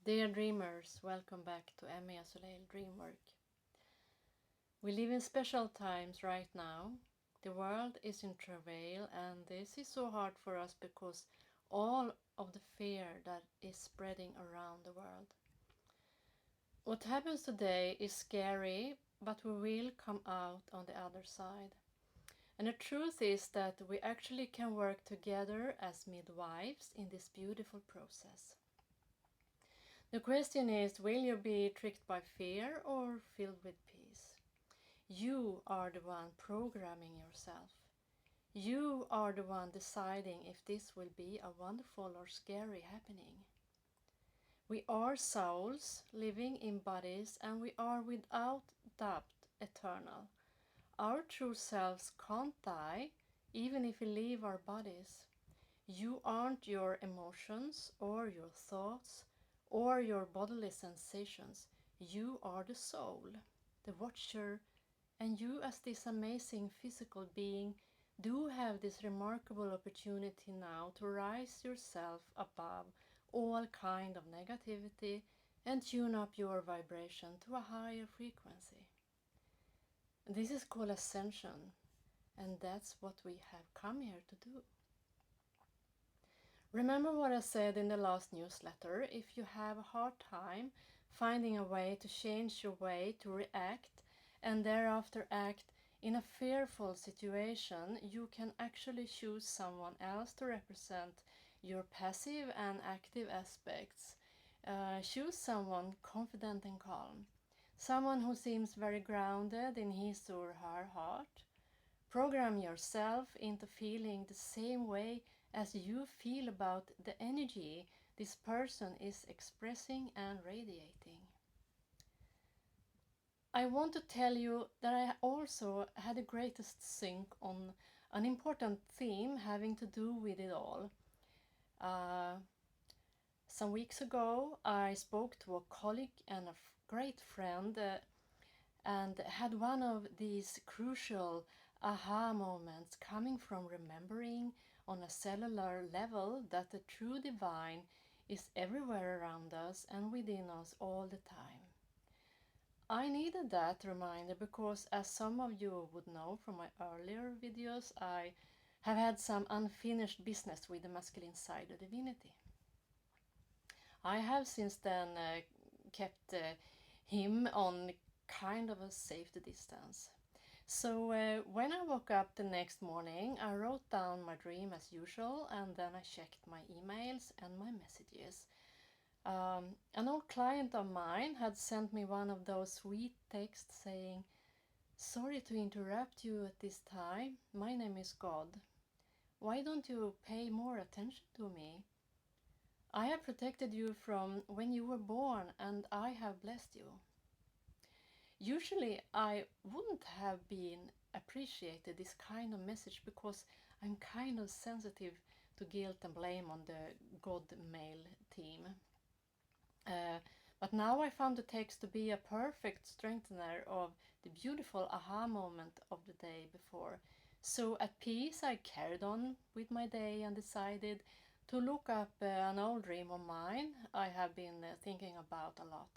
Dear dreamers, welcome back to Emmy Soleil Dreamwork. We live in special times right now. The world is in travail, and this is so hard for us because all of the fear that is spreading around the world. What happens today is scary, but we will come out on the other side. And the truth is that we actually can work together as midwives in this beautiful process. The question is, will you be tricked by fear or filled with peace? You are the one programming yourself. You are the one deciding if this will be a wonderful or scary happening. We are souls living in bodies, and we are without doubt eternal. Our true selves can't die even if we leave our bodies. You aren't your emotions or your thoughts or your bodily sensations. You are the soul, the watcher, and you as this amazing physical being do have this remarkable opportunity now to rise yourself above all kind of negativity and tune up your vibration to a higher frequency. This is called ascension, and that's what we have come here to do. Remember what I said in the last newsletter. If you have a hard time finding a way to change your way to react and thereafter act in a fearful situation, you can actually choose someone else to represent your passive and active aspects. Choose someone confident and calm. Someone who seems very grounded in his or her heart. Program yourself into feeling the same way as you feel about the energy this person is expressing and radiating. I want to tell you that I also had the greatest sync on an important theme having to do with it all. Some weeks ago, I spoke to a colleague and a great friend and had one of these crucial aha moments coming from remembering on a cellular level that the true divine is everywhere around us and within us all the time. I needed that reminder because, as some of you would know from my earlier videos, I have had some unfinished business with the masculine side of divinity. I have since then kept him on kind of a safety distance. So when I woke up the next morning, I wrote down my dream as usual, and then I checked my emails and my messages. An old client of mine had sent me one of those sweet texts saying, "Sorry to interrupt you at this time. My name is God. Why don't you pay more attention to me? I have protected you from when you were born, and I have blessed you." Usually I wouldn't have been appreciated this kind of message because I'm kind of sensitive to guilt and blame on the God male team. But now I found the text to be a perfect strengthener of the beautiful aha moment of the day before. So at peace I carried on with my day and decided to look up an old dream of mine I have been thinking about a lot.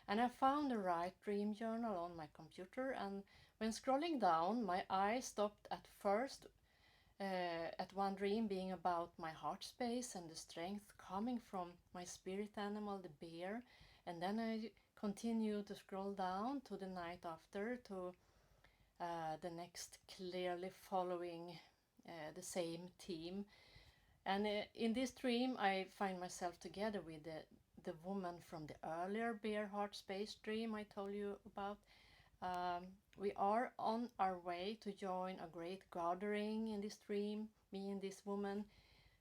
And I found the right dream journal on my computer, and when scrolling down my eye stopped at first at one dream being about my heart space and the strength coming from my spirit animal, the bear. And then I continued to scroll down to the night after to the next, clearly following the same theme. And in this dream, I find myself together with the woman from the earlier bear heart space dream I told you about. We are on our way to join a great gathering in this dream, me and this woman,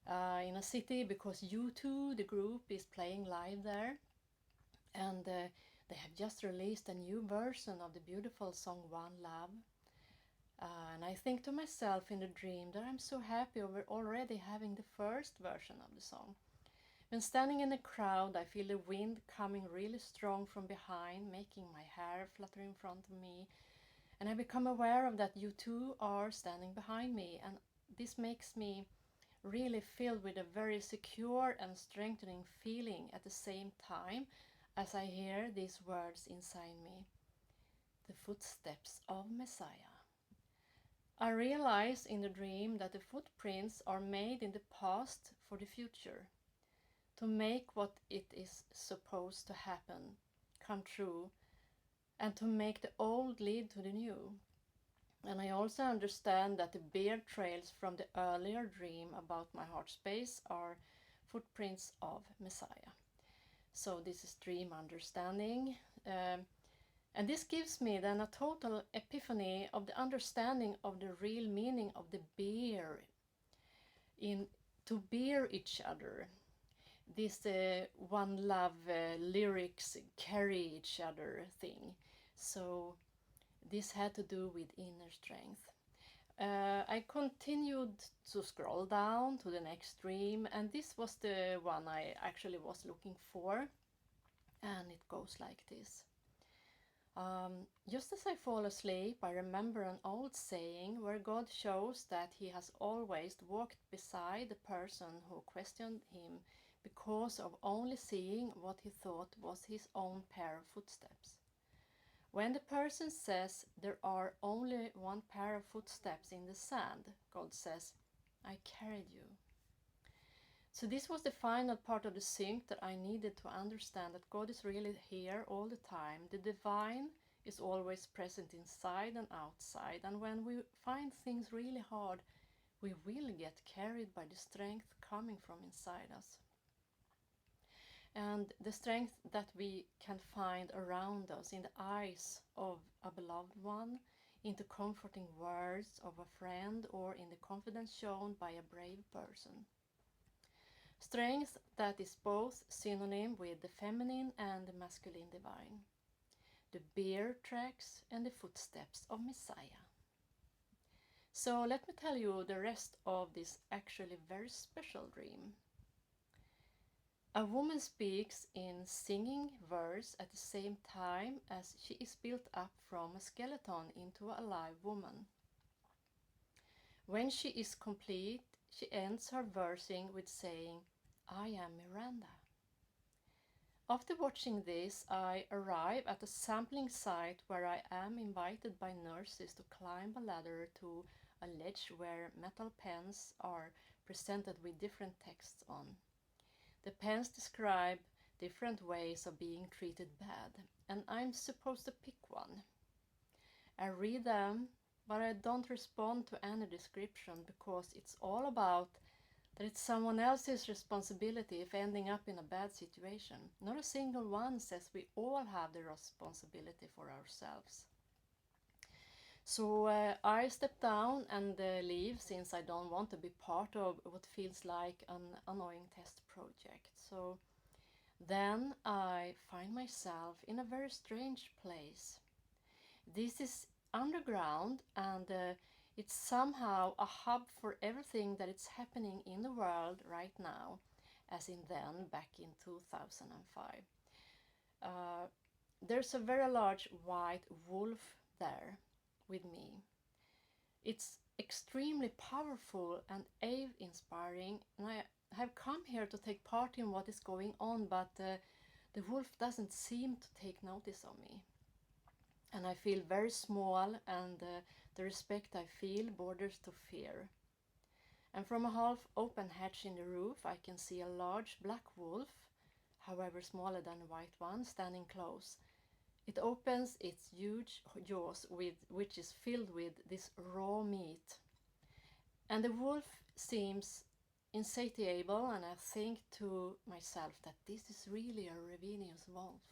in a city because U2, the group, is playing live there. And they have just released a new version of the beautiful song One Love. And I think to myself in the dream that I'm so happy over already having the first version of the song. When standing in the crowd, I feel the wind coming really strong from behind, making my hair flutter in front of me. And I become aware of that you two are standing behind me, and this makes me really filled with a very secure and strengthening feeling at the same time as I hear these words inside me. The footsteps of Messiah. I realize in the dream that the footprints are made in the past for the future, to make what it is supposed to happen come true, and to make the old lead to the new. And I also understand that the beard trails from the earlier dream about my heart space are footprints of Messiah. So this is dream understanding. And this gives me then a total epiphany of the understanding of the real meaning of the bear, in to bear each other. This one love lyrics carry each other thing. So this had to do with inner strength. I continued to scroll down to the next dream, and this was the one I actually was looking for. And it goes like this. Just as I fall asleep, I remember an old saying where God shows that He has always walked beside the person who questioned Him because of only seeing what he thought was his own pair of footsteps. When the person says there are only one pair of footsteps in the sand, God says, I carried you. So this was the final part of the sync that I needed to understand that God is really here all the time. The divine is always present inside and outside, and when we find things really hard, we will get carried by the strength coming from inside us. And the strength that we can find around us in the eyes of a beloved one, in the comforting words of a friend, or in the confidence shown by a brave person. Strength that is both synonym with the feminine and the masculine divine. The bear tracks and the footsteps of Messiah. So let me tell you the rest of this actually very special dream. A woman speaks in singing verse at the same time as she is built up from a skeleton into a live woman. When she is complete, she ends her versing with saying, I am Miranda. After watching this, I arrive at a sampling site where I am invited by nurses to climb a ladder to a ledge where metal pens are presented with different texts on. The pens describe different ways of being treated bad, and I'm supposed to pick one. I read them, but I don't respond to any description because it's all about that it's someone else's responsibility if ending up in a bad situation. Not a single one says we all have the responsibility for ourselves. So I step down and leave, since I don't want to be part of what feels like an annoying test project. So then I find myself in a very strange place. This is underground, and it's somehow a hub for everything that is happening in the world right now, as in then back in 2005. There's a very large white wolf there with me. It's extremely powerful and awe-inspiring, and I have come here to take part in what is going on, but the wolf doesn't seem to take notice of me. And I feel very small, and the respect I feel borders to fear. And from a half open hatch in the roof, I can see a large black wolf, however smaller than the white one, standing close. It opens its huge jaws, which is filled with this raw meat. And the wolf seems insatiable, and I think to myself that this is really a ravenous wolf.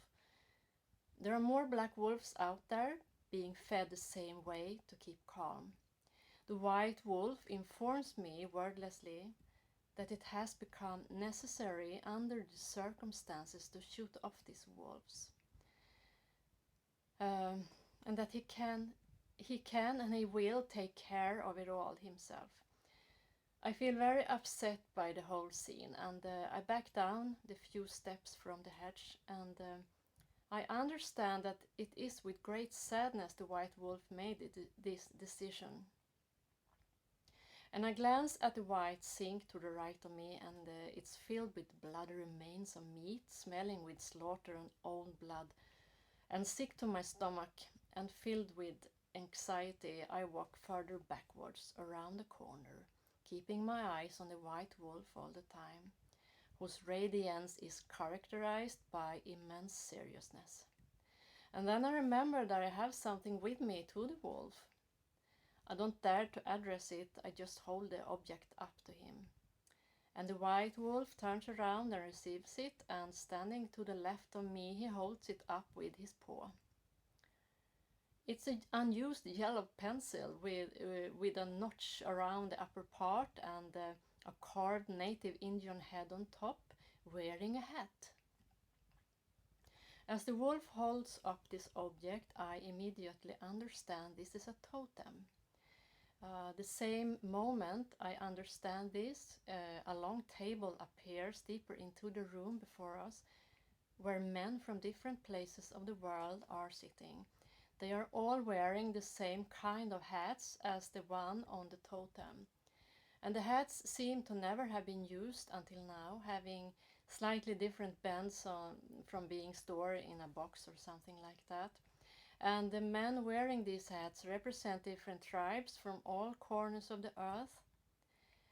There are more black wolves out there, being fed the same way to keep calm. The white wolf informs me wordlessly that it has become necessary under the circumstances to shoot off these wolves. And that he can and he will take care of it all himself. I feel very upset by the whole scene, and I back down the few steps from the hatch, and I understand that it is with great sadness the white wolf made this decision. And I glance at the white sink to the right of me, and it's filled with bloody remains of meat, smelling with slaughter and old blood. And sick to my stomach and filled with anxiety, I walk further backwards around the corner, keeping my eyes on the white wolf all the time, whose radiance is characterized by immense seriousness. And then I remember that I have something with me to the wolf. I don't dare to address it, I just hold the object up to him. And the white wolf turns around and receives it, and standing to the left of me, he holds it up with his paw. It's an unused yellow pencil with a notch around the upper part and a carved native Indian head on top, wearing a hat. As the wolf holds up this object, I immediately understand this is a totem. The same moment I understand this, a long table appears deeper into the room before us, where men from different places of the world are sitting. They are all wearing the same kind of hats as the one on the totem. And the hats seem to never have been used until now, having slightly different bends from being stored in a box or something like that. And the men wearing these hats represent different tribes from all corners of the earth.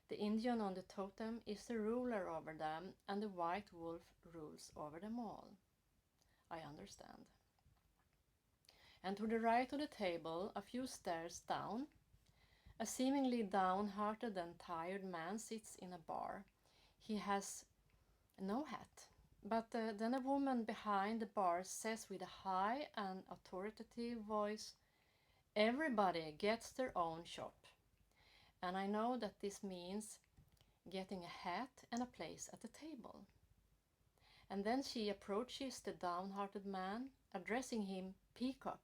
The Indian on the totem is the ruler over them, and the white wolf rules over them all. I understand. And to the right of the table, a few stairs down, a seemingly downhearted and tired man sits in a bar. He has no hat. But then a woman behind the bar says with a high and authoritative voice, "Everybody gets their own shop." And I know that this means getting a hat and a place at the table. And then she approaches the downhearted man, addressing him Peacock.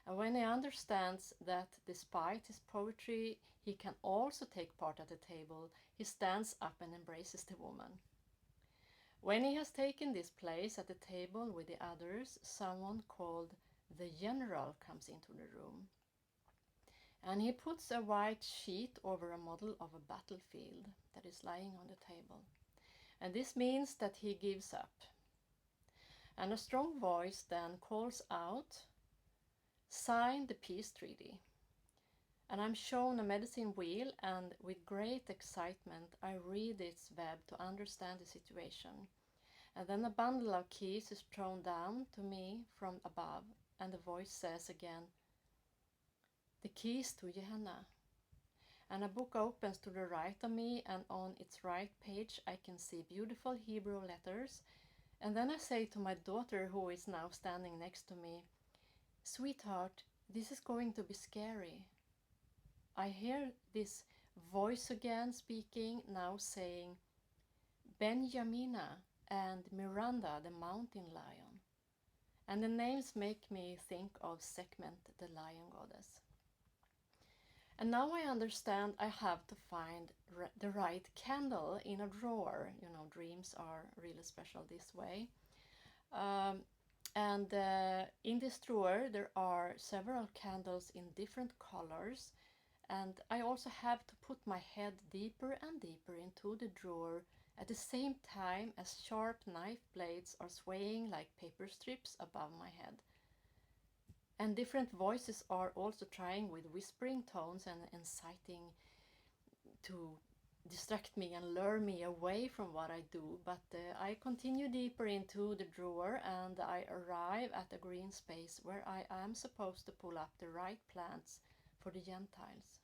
And when he understands that despite his poetry he can also take part at the table, he stands up and embraces the woman. When he has taken this place at the table with the others, someone called the general comes into the room. And he puts a white sheet over a model of a battlefield that is lying on the table. And this means that he gives up. And a strong voice then calls out, "Sign the peace treaty." And I'm shown a medicine wheel, and with great excitement I read its web to understand the situation. And then a bundle of keys is thrown down to me from above, and the voice says again, "The keys to Gehenna." And a book opens to the right of me, and on its right page I can see beautiful Hebrew letters. And then I say to my daughter, who is now standing next to me, "Sweetheart, this is going to be scary." I hear this voice again speaking, now saying, "Benjamina and Miranda, the mountain lion." And the names make me think of Sekhmet, the lion goddess. And now I understand I have to find the right candle in a drawer. You know, dreams are really special this way. And in this drawer there are several candles in different colors. And I also have to put my head deeper and deeper into the drawer at the same time as sharp knife blades are swaying like paper strips above my head. And different voices are also trying with whispering tones and inciting to distract me and lure me away from what I do. But I continue deeper into the drawer, and I arrive at a green space where I am supposed to pull up the right plants for the Gentiles.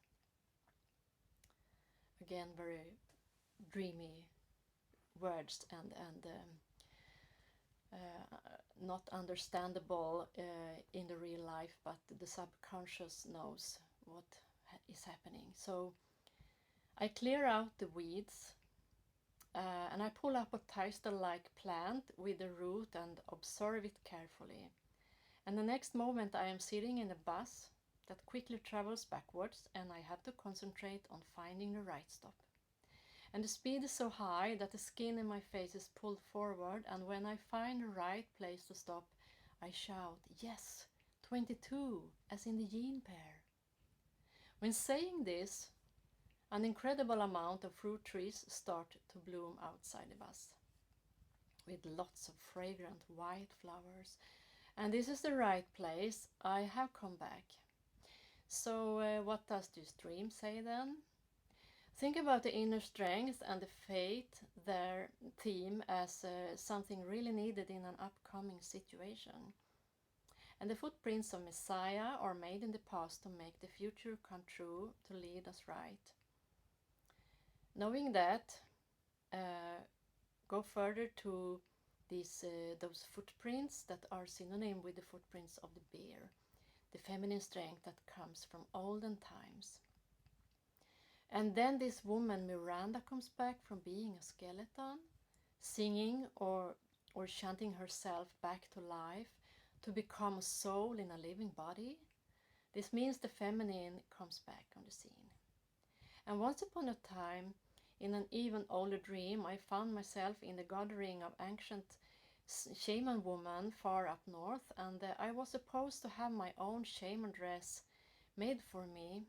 Again, very dreamy words and not understandable in the real life, but the subconscious knows what is happening. So I clear out the weeds and I pull up a thistle-like plant with the root and observe it carefully. And the next moment I am sitting in a bus that quickly travels backwards, and I have to concentrate on finding the right stop. And the speed is so high that the skin in my face is pulled forward, and when I find the right place to stop, I shout, "Yes, 22, as in the yin pair." When saying this, an incredible amount of fruit trees start to bloom outside of us with lots of fragrant white flowers. And this is the right place. I have come back. So what does this dream say then? Think about the inner strength and the faith, their theme, as something really needed in an upcoming situation. And the footprints of Messiah are made in the past to make the future come true, to lead us right. Knowing that, go further to those footprints that are synonym with the footprints of the bear, the feminine strength that comes from olden times. And then this woman Miranda comes back from being a skeleton, singing or chanting herself back to life to become a soul in a living body. This means the feminine comes back on the scene. And once upon a time, in an even older dream, I found myself in the gathering of ancient shaman women far up north, and I was supposed to have my own shaman dress made for me.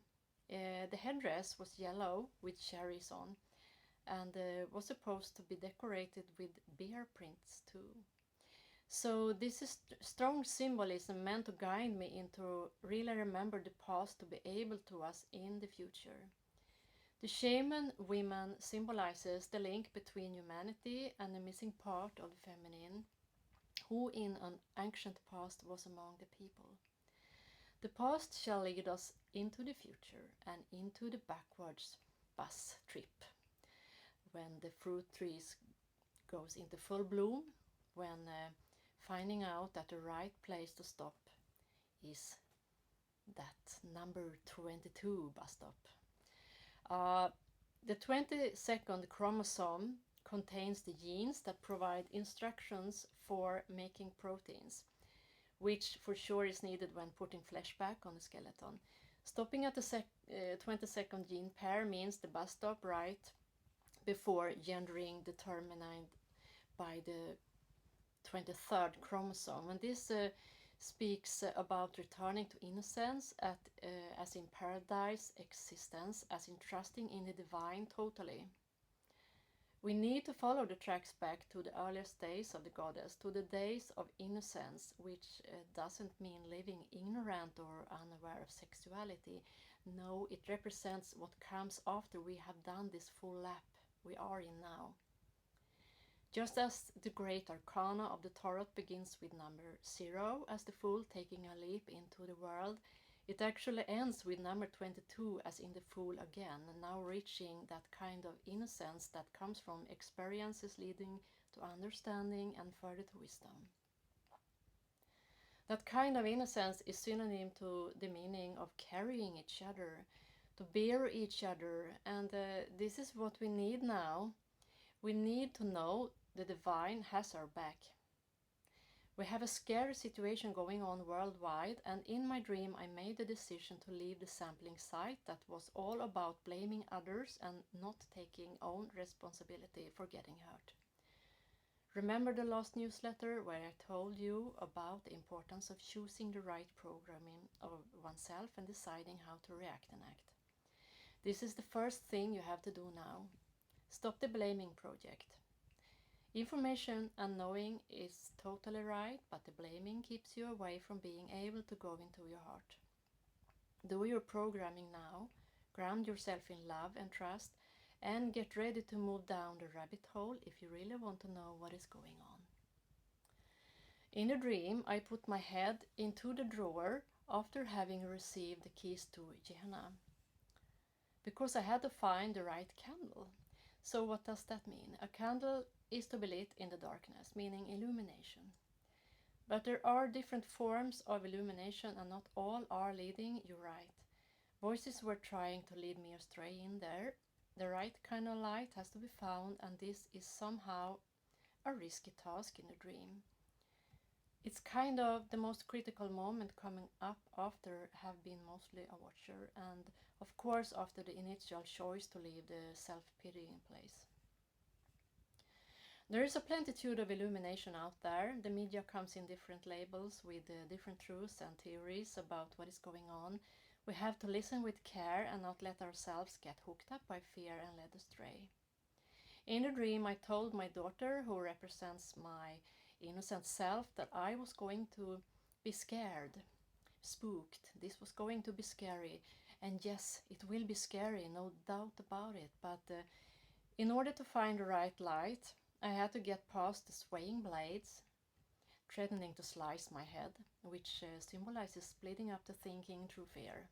The headdress was yellow with cherries on, and was supposed to be decorated with bear prints too. So this is strong symbolism meant to guide me into really remember the past to be able to us in the future. The shaman women symbolizes the link between humanity and the missing part of the feminine, who in an ancient past was among the people. The past shall lead us into the future and into the backwards bus trip, when the fruit trees goes into full bloom, when finding out that the right place to stop is that number 22 bus stop. The 22nd chromosome contains the genes that provide instructions for making proteins, which for sure is needed when putting flesh back on the skeleton. Stopping at the 22nd gene pair means the bus stop right before gendering determined by the 23rd chromosome. And this speaks about returning to innocence as in paradise existence, as in trusting in the divine totally. We need to follow the tracks back to the earliest days of the goddess, to the days of innocence, which doesn't mean living ignorant or unaware of sexuality. No, it represents what comes after we have done this full lap we are in now. Just as the great arcana of the Tarot begins with number 0 as the Fool taking a leap into the world, it actually ends with number 22 as in the Fool again, now reaching that kind of innocence that comes from experiences leading to understanding and further to wisdom. That kind of innocence is synonym to the meaning of carrying each other, to bear each other, and this is what we need now. We need to know the divine has our back. We have a scary situation going on worldwide, and in my dream I made the decision to leave the sampling site that was all about blaming others and not taking own responsibility for getting hurt. Remember the last newsletter where I told you about the importance of choosing the right programming of oneself and deciding how to react and act. This is the first thing you have to do now. Stop the blaming project. Information and knowing is totally right, but the blaming keeps you away from being able to go into your heart. Do your programming now, ground yourself in love and trust, and get ready to move down the rabbit hole if you really want to know what is going on. In a dream, I put my head into the drawer after having received the keys to Gehenna, because I had to find the right candle. So what does that mean? A candle is to be lit in the darkness, meaning illumination. But there are different forms of illumination and not all are leading you right. Voices were trying to lead me astray in there. The right kind of light has to be found, and this is somehow a risky task in a dream. It's kind of the most critical moment coming up after have been mostly a watcher, and of course after the initial choice to leave the self-pity in place. There is a plenitude of illumination out there. The media comes in different labels with different truths and theories about what is going on. We have to listen with care and not let ourselves get hooked up by fear and led astray. In the dream, I told my daughter, who represents my innocent self, that I was going to be scared, spooked. This was going to be scary. And yes, it will be scary, no doubt about it. But in order to find the right light, I had to get past the swaying blades, threatening to slice my head, which symbolizes splitting up the thinking through fear.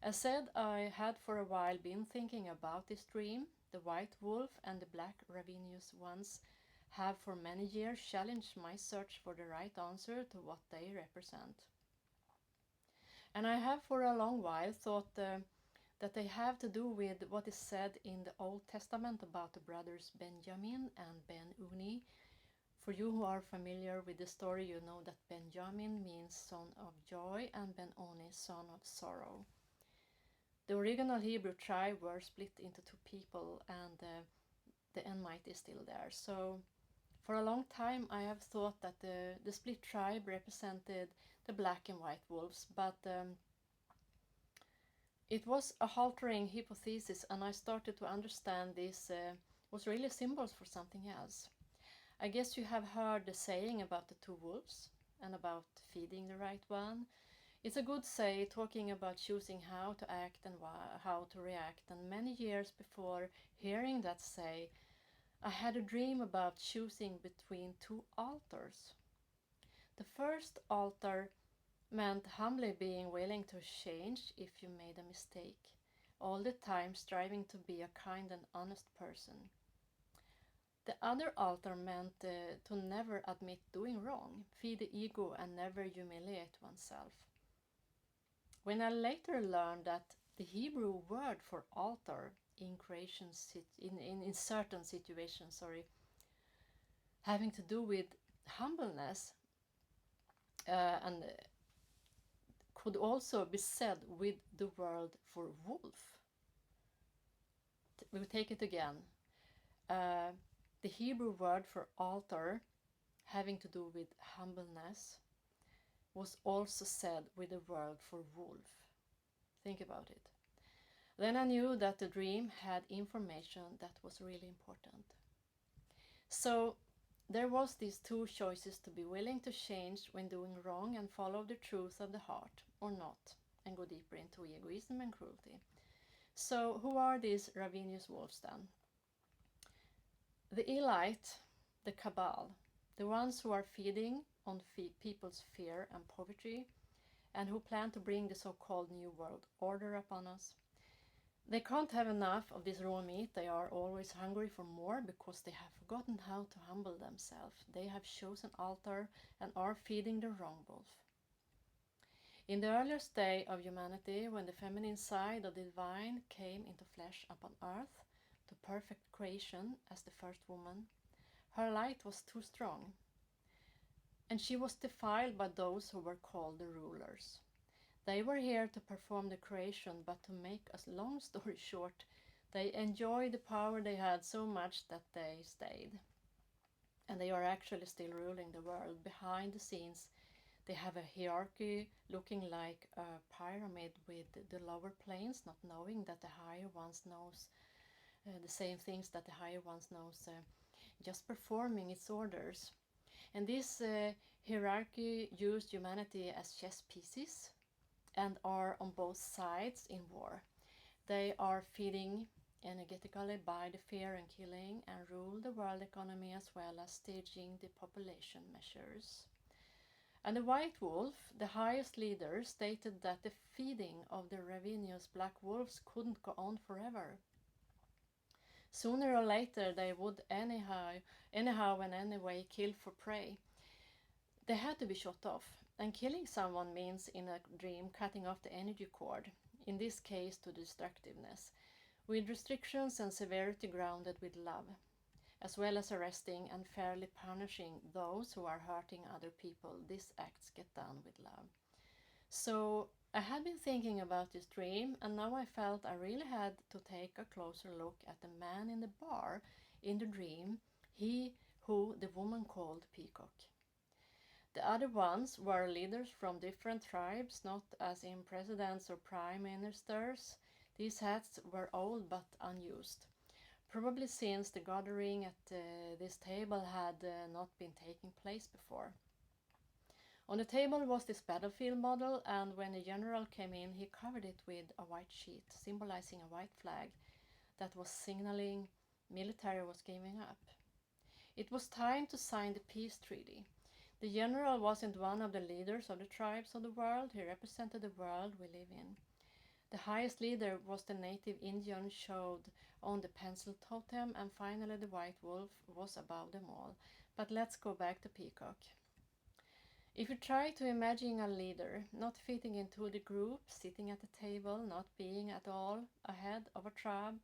As said, I had for a while been thinking about this dream. The white wolf and the black ravenous ones have for many years challenged my search for the right answer to what they represent. And I have for a long while thought that they have to do with what is said in the Old Testament about the brothers Benjamin and Ben-Uni. For you who are familiar with the story, you know that Benjamin means son of joy and Ben-Oni son of sorrow. The original Hebrew tribe were split into two people, and the Enmite is still there. So for a long time I have thought that the split tribe represented the black and white wolves, but it was a halting hypothesis, and I started to understand this was really symbols for something else. I guess you have heard the saying about the two wolves and about feeding the right one. It's a good say, talking about choosing how to act and how to react. And many years before hearing that say, I had a dream about choosing between two altars. The first altar meant humbly being willing to change if you made a mistake, all the time striving to be a kind and honest person. The other altar meant to never admit doing wrong, feed the ego, and never humiliate oneself. When I later learned that the Hebrew word for altar in certain situations, having to do with humbleness, and could also be said with the word for wolf. We'll take it again. The Hebrew word for altar, having to do with humbleness, was also said with the word for wolf. Think about it. Then I knew that the dream had information that was really important. So there was these two choices: to be willing to change when doing wrong and follow the truth of the heart, or not, and go deeper into egoism and cruelty. So who are these ravenous wolves then? The elite, the cabal, the ones who are feeding on people's fear and poverty, and who plan to bring the so-called New World Order upon us. They can't have enough of this raw meat. They are always hungry for more because they have forgotten how to humble themselves. They have chosen altar and are feeding the wrong wolf. In the earliest day of humanity, when the feminine side of the divine came into flesh upon earth, to perfect creation as the first woman, her light was too strong, and she was defiled by those who were called the rulers. They were here to perform the creation, but to make a long story short, they enjoyed the power they had so much that they stayed. And they are actually still ruling the world. Behind the scenes, they have a hierarchy looking like a pyramid with the lower planes, not knowing that the higher ones knows the same things that the higher ones knows, just performing its orders. And this hierarchy used humanity as chess pieces and are on both sides in war. They are feeding energetically by the fear and killing, and rule the world economy as well as staging the population measures. And the white wolf, the highest leader, stated that the feeding of the ravenous black wolves couldn't go on forever. Sooner or later they would anyhow and anyway kill for prey. They had to be shot off, and killing someone means in a dream cutting off the energy cord, in this case to destructiveness, with restrictions and severity grounded with love, as well as arresting and fairly punishing those who are hurting other people. These acts get done with love. So I had been thinking about this dream, and now I felt I really had to take a closer look at the man in the bar in the dream, he who the woman called Peacock. The other ones were leaders from different tribes, not as in presidents or prime ministers. These hats were old but unused, probably since the gathering at this table had not been taking place before. On the table was this battlefield model, and when a general came in, he covered it with a white sheet, symbolizing a white flag that was signaling military was giving up. It was time to sign the peace treaty. The general wasn't one of the leaders of the tribes of the world, he represented the world we live in. The highest leader was the native Indian showed on the pencil totem, and finally the white wolf was above them all. But let's go back to Peacock. If you try to imagine a leader not fitting into the group, sitting at the table, not being at all ahead of a tribe,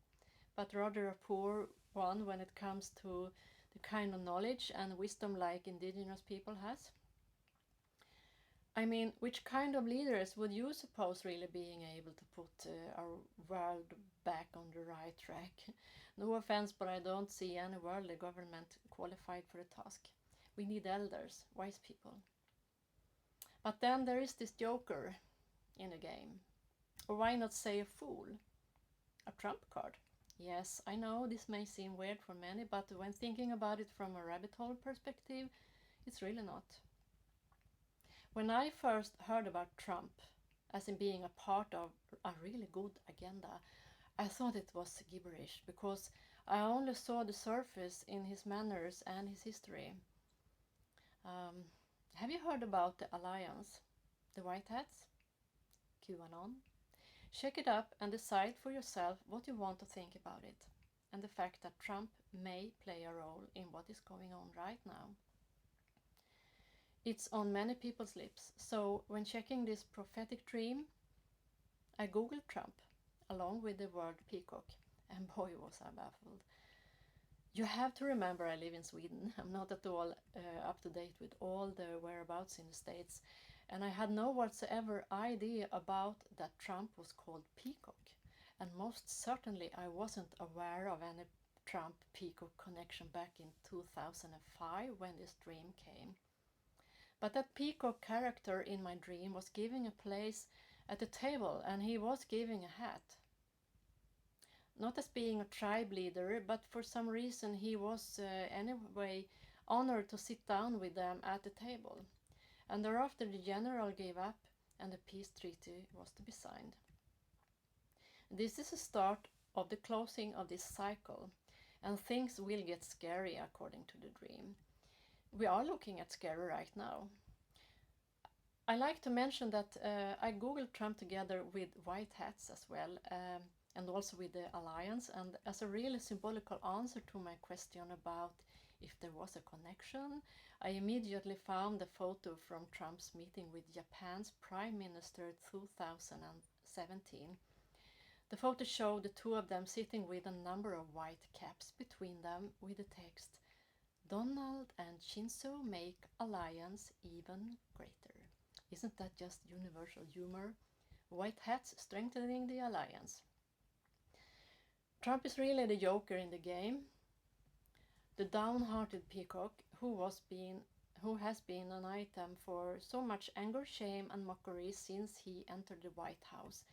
but rather a poor one when it comes to the kind of knowledge and wisdom like indigenous people has. I mean, which kind of leaders would you suppose really being able to put our world back on the right track? No offense, but I don't see any worldly government qualified for the task. We need elders, wise people. But then there is this joker in the game. Or why not say a fool? A trump card. Yes, I know this may seem weird for many, but when thinking about it from a rabbit hole perspective, it's really not. When I first heard about Trump, as in being a part of a really good agenda, I thought it was gibberish because I only saw the surface in his manners and his history. Have you heard about the Alliance, the White Hats, QAnon? Check it up and decide for yourself what you want to think about it, and the fact that Trump may play a role in what is going on right now. It's on many people's lips, so when checking this prophetic dream, I googled Trump along with the word peacock, and boy was I baffled. You have to remember I live in Sweden. I'm not at all up to date with all the whereabouts in the States, and I had no whatsoever idea about that Trump was called Peacock. And most certainly I wasn't aware of any Trump-Peacock connection back in 2005 when this dream came. But that Peacock character in my dream was giving a place at the table, and he was giving a hat. Not as being a tribe leader, but for some reason he was anyway honored to sit down with them at the table. And thereafter the general gave up and the peace treaty was to be signed. This is the start of the closing of this cycle, and things will get scary according to the dream. We are looking at scary right now. I like to mention that I googled Trump together with white hats as well, and also with the Alliance, and as a really symbolical answer to my question about if there was a connection, I immediately found a photo from Trump's meeting with Japan's Prime Minister 2017. The photo showed the two of them sitting with a number of white caps between them with the text, "Donald and Shinzo make alliance even greater." Isn't that just universal humor? White hats strengthening the alliance. Trump is really the joker in the game. The downhearted peacock who has been an item for so much anger, shame and mockery since he entered the White House.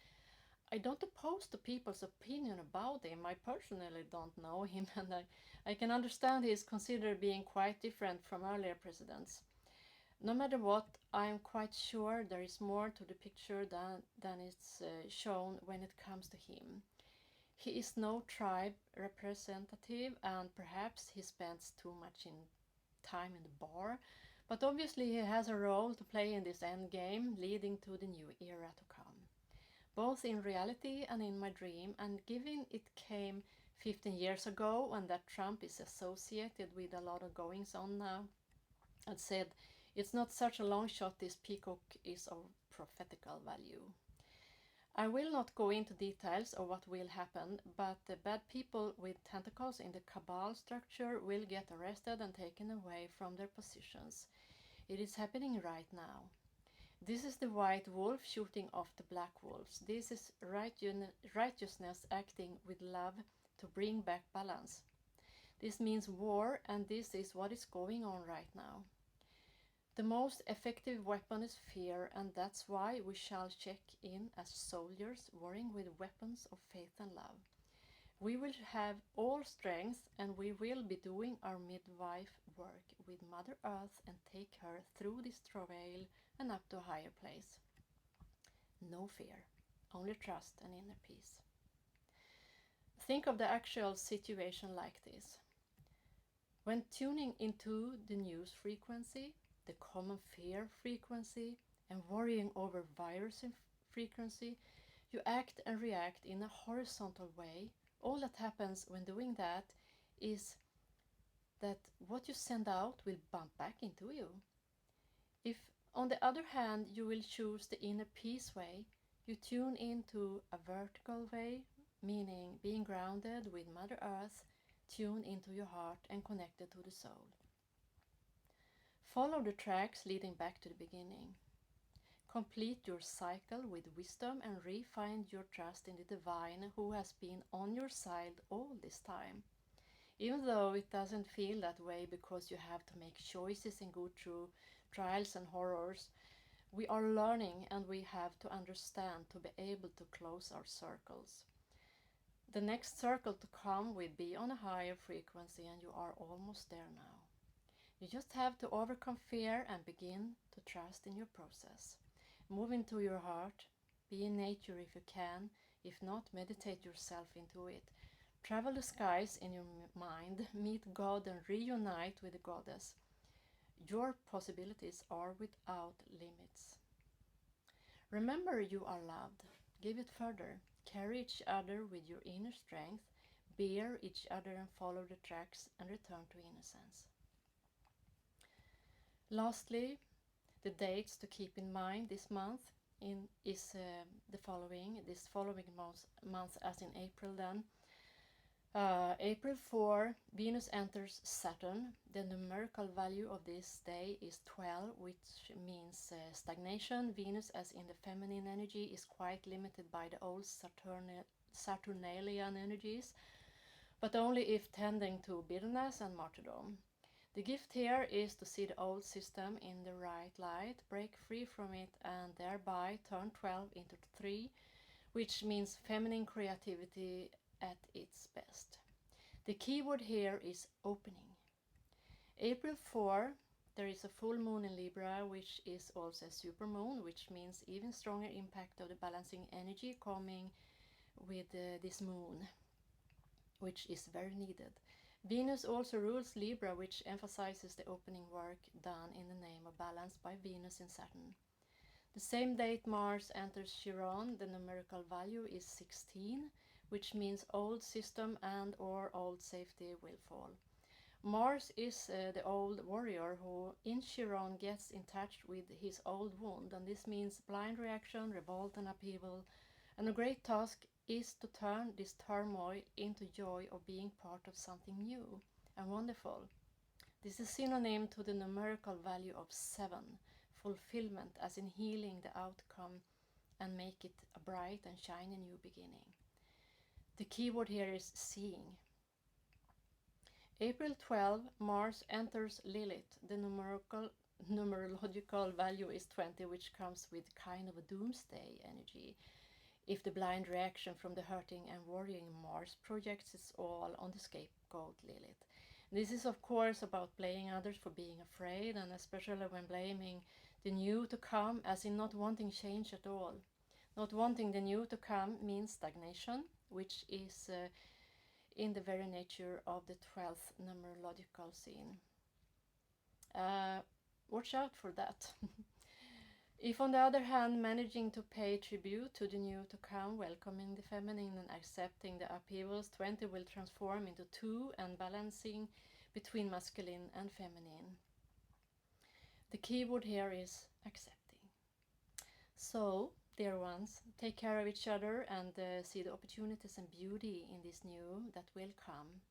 I don't oppose to people's opinion about him. I personally don't know him, and I can understand he is considered being quite different from earlier presidents. No matter what, I am quite sure there is more to the picture than is shown when it comes to him. He is no tribe representative, and perhaps he spends too much time in the bar, but obviously he has a role to play in this end game leading to the new era to come, both in reality and in my dream. And given it came 15 years ago and that Trump is associated with a lot of goings on now, I'd said it's not such a long shot this peacock is of prophetical value. I will not go into details of what will happen, but the bad people with tentacles in the cabal structure will get arrested and taken away from their positions. It is happening right now. This is the white wolf shooting off the black wolves. This is righteousness acting with love to bring back balance. This means war, and this is what is going on right now. The most effective weapon is fear, and that's why we shall check in as soldiers warring with weapons of faith and love. We will have all strength, and we will be doing our midwife work with Mother Earth and take her through this travail and up to a higher place. No fear, only trust and inner peace. Think of the actual situation like this. When tuning into the news frequency, the common fear frequency, and worrying over virus frequency, you act and react in a horizontal way. All that happens when doing that is that what you send out will bump back into you. If, on the other hand, you will choose the inner peace way, you tune into a vertical way, meaning being grounded with Mother Earth, tune into your heart and connected to the soul. Follow the tracks leading back to the beginning. Complete your cycle with wisdom and re-find your trust in the divine who has been on your side all this time. Even though it doesn't feel that way because you have to make choices and go through trials and horrors, we are learning and we have to understand to be able to close our circles. The next circle to come will be on a higher frequency, and you are almost there now. You just have to overcome fear and begin to trust in your process. Move into your heart, be in nature if you can, if not, meditate yourself into it. Travel the skies in your mind, meet God and reunite with the Goddess. Your possibilities are without limits. Remember you are loved. Give it further. Carry each other with your inner strength. Bear each other and follow the tracks and return to innocence. Lastly, the dates to keep in mind this month is the following. This following month as in April then. April 4, Venus enters Saturn. The numerical value of this day is 12, which means stagnation. Venus, as in the feminine energy, is quite limited by the old Saturnalian energies, but only if tending to bitterness and martyrdom. The gift here is to see the old system in the right light, break free from it, and thereby turn 12 into 3, which means feminine creativity at its best. The keyword here is opening. April 4, there is a full moon in Libra, which is also a supermoon, which means even stronger impact of the balancing energy coming with this moon, which is very needed. Venus also rules Libra, which emphasizes the opening work done in the name of balance by Venus in Saturn. The same date Mars enters Chiron, the numerical value is 16, which means old system and or old safety will fall. Mars is the old warrior who in Chiron gets in touch with his old wound, and this means blind reaction, revolt and upheaval, and a great task is to turn this turmoil into joy of being part of something new and wonderful. This is synonym to the numerical value of 7, fulfillment, as in healing the outcome and make it a bright and shiny new beginning. The keyword here is seeing. April 12, Mars enters Lilith. The numerological value is 20, which comes with kind of a doomsday energy. If the blind reaction from the hurting and worrying Mars projects its all on the scapegoat Lilith. This is of course about blaming others for being afraid, and especially when blaming the new to come, as in not wanting change at all. Not wanting the new to come means stagnation, which is in the very nature of the 12th numerological scene. Watch out for that. If on the other hand, managing to pay tribute to the new to come, welcoming the feminine and accepting the upheavals, 20 will transform into 2 and balancing between masculine and feminine. The keyword here is accepting. So, dear ones, take care of each other and see the opportunities and beauty in this new that will come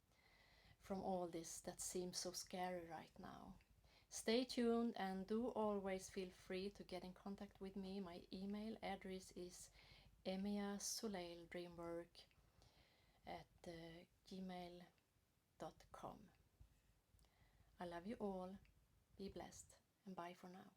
from all this that seems so scary right now. Stay tuned and do always feel free to get in contact with me. My email address is emiasoleildreamwork@gmail.com. I love you all. Be blessed. and bye for now.